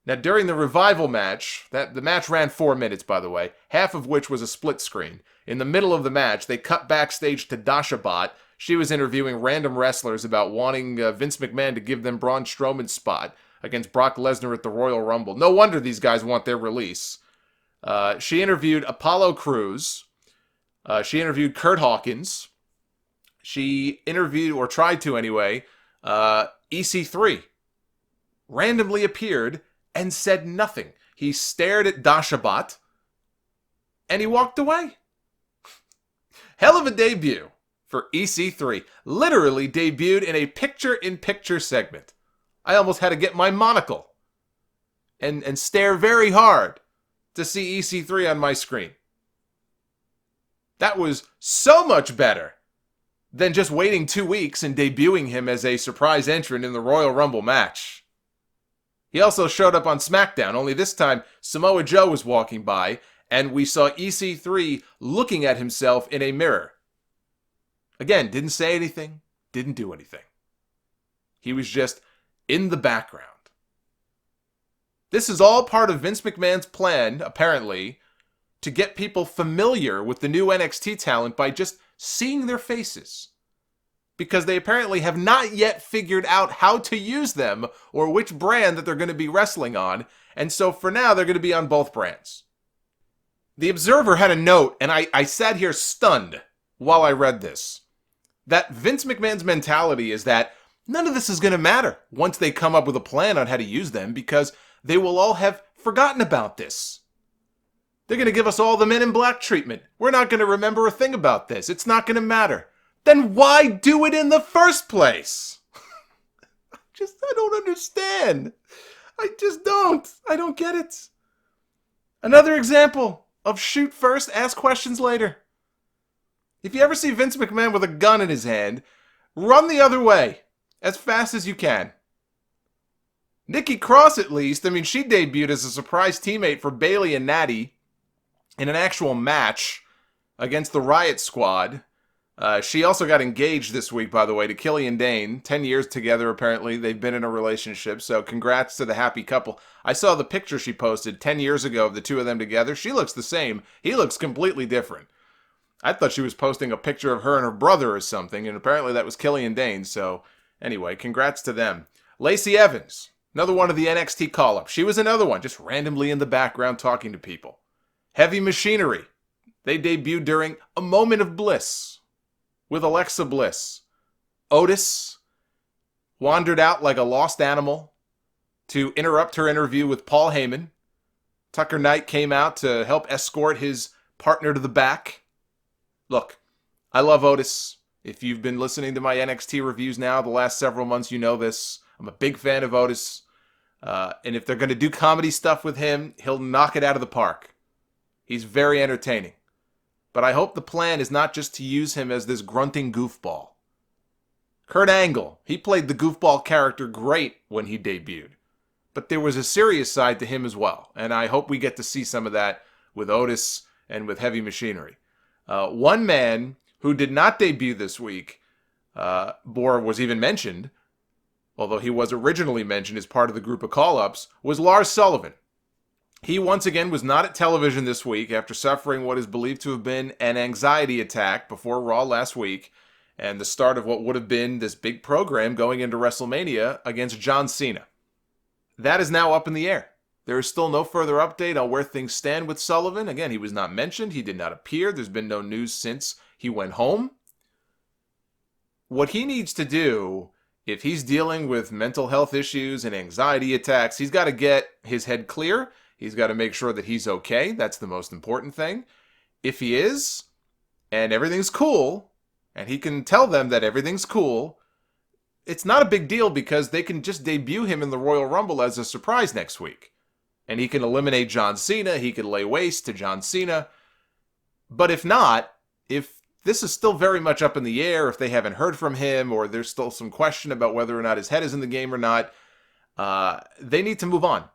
Now, during the Revival match, the match ran 4 minutes, by the way, half of which was a split screen. In the middle of the match, they cut backstage to Dasha Bot. She was interviewing random wrestlers about wanting Vince McMahon to give them Braun Strowman's spot against Brock Lesnar at the Royal Rumble. No wonder these guys want their release. She interviewed Apollo Crews. She interviewed Kurt Hawkins. She interviewed, or tried to anyway, EC3. Randomly appeared and said nothing. He stared at Dasha Bot, and he walked away. Hell of a debut for EC3. Literally debuted in a picture-in-picture segment. I almost had to get my monocle and stare very hard to see EC3 on my screen. That was so much better than just waiting 2 weeks and debuting him as a surprise entrant in the Royal Rumble match. He also showed up on SmackDown, only this time Samoa Joe was walking by, and we saw EC3 looking at himself in a mirror. Again, didn't say anything, didn't do anything. He was just in the background. This is all part of Vince McMahon's plan, apparently, to get people familiar with the new NXT talent by just seeing their faces. Because they apparently have not yet figured out how to use them or which brand that they're going to be wrestling on. And so for now, they're going to be on both brands. The Observer had a note, and I sat here stunned while I read this, that Vince McMahon's mentality is that none of this is going to matter once they come up with a plan on how to use them because they will all have forgotten about this. They're going to give us all the Men in Black treatment. We're not going to remember a thing about this. It's not going to matter. Then why do it in the first place? I don't understand. I just don't. I don't get it. Another example of shoot first, ask questions later. If you ever see Vince McMahon with a gun in his hand, run the other way as fast as you can. Nikki Cross, at least, she debuted as a surprise teammate for Bayley and Natty in an actual match against the Riot Squad. She also got engaged this week, by the way, to Killian Dane. 10 years together, apparently. They've been in a relationship, so congrats to the happy couple. I saw the picture she posted 10 years ago of the two of them together. She looks the same. He looks completely different. I thought she was posting a picture of her and her brother or something, and apparently that was Killian Dane, so anyway, congrats to them. Lacey Evans, another one of the NXT Callups. She was another one, just randomly in the background talking to people. Heavy Machinery. They debuted during A Moment of Bliss with Alexa Bliss. Otis wandered out like a lost animal to interrupt her interview with Paul Heyman. Tucker Knight came out to help escort his partner to the back. Look, I love Otis. If you've been listening to my NXT reviews now the last several months, you know this. I'm a big fan of Otis. And if they're going to do comedy stuff with him, he'll knock it out of the park. He's very entertaining. But I hope the plan is not just to use him as this grunting goofball. Kurt Angle, he played the goofball character great when he debuted. But there was a serious side to him as well. And I hope we get to see some of that with Otis and with Heavy Machinery. One man who did not debut this week, or was even mentioned, although he was originally mentioned as part of the group of call-ups, was Lars Sullivan. He once again was not at television this week after suffering what is believed to have been an anxiety attack before Raw last week and the start of what would have been this big program going into WrestleMania against John Cena. That is now up in the air. There is still no further update on where things stand with Sullivan. Again, he was not mentioned. He did not appear. There's been no news since he went home. What he needs to do, if he's dealing with mental health issues and anxiety attacks, he's got to get his head clear. He's got to make sure that he's okay. That's the most important thing. If he is, and everything's cool, and he can tell them that everything's cool, it's not a big deal because they can just debut him in the Royal Rumble as a surprise next week. And he can eliminate John Cena. He can lay waste to John Cena. But if not, if this is still very much up in the air, if they haven't heard from him, or there's still some question about whether or not his head is in the game or not, they need to move on.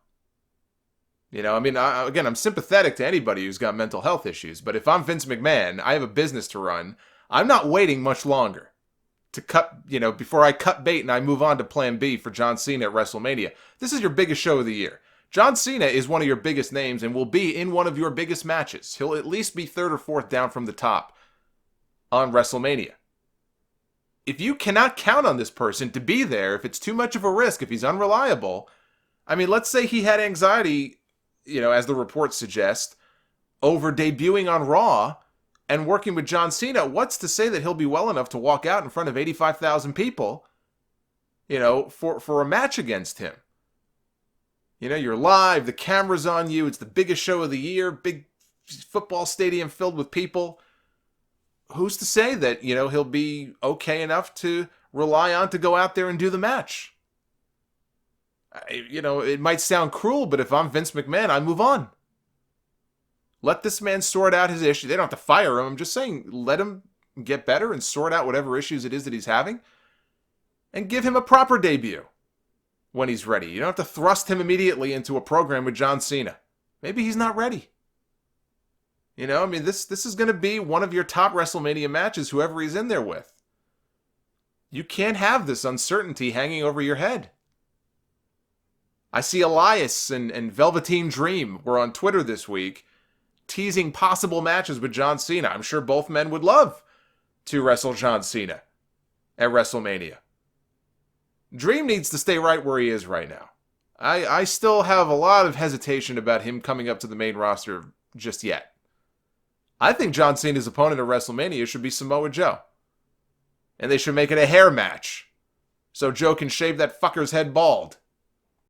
Again, I'm sympathetic to anybody who's got mental health issues, but if I'm Vince McMahon, I have a business to run, I'm not waiting much longer to cut, before I cut bait and I move on to plan B for John Cena at WrestleMania. This is your biggest show of the year. John Cena is one of your biggest names and will be in one of your biggest matches. He'll at least be third or fourth down from the top on WrestleMania. If you cannot count on this person to be there, if it's too much of a risk, if he's unreliable, I mean, let's say he had anxiety, as the reports suggest, over debuting on Raw and working with John Cena, what's to say that he'll be well enough to walk out in front of 85,000 people, for a match against him? You're live, the camera's on you, it's the biggest show of the year, big football stadium filled with people. Who's to say that, he'll be okay enough to rely on to go out there and do the match? It might sound cruel, but if I'm Vince McMahon, I move on. Let this man sort out his issue. They don't have to fire him. I'm just saying, let him get better and sort out whatever issues it is that he's having. And give him a proper debut when he's ready. You don't have to thrust him immediately into a program with John Cena. Maybe he's not ready. This is going to be one of your top WrestleMania matches, whoever he's in there with. You can't have this uncertainty hanging over your head. I see Elias and Velveteen Dream were on Twitter this week teasing possible matches with John Cena. I'm sure both men would love to wrestle John Cena at WrestleMania. Dream needs to stay right where he is right now. I still have a lot of hesitation about him coming up to the main roster just yet. I think John Cena's opponent at WrestleMania should be Samoa Joe. And they should make it a hair match, so Joe can shave that fucker's head bald.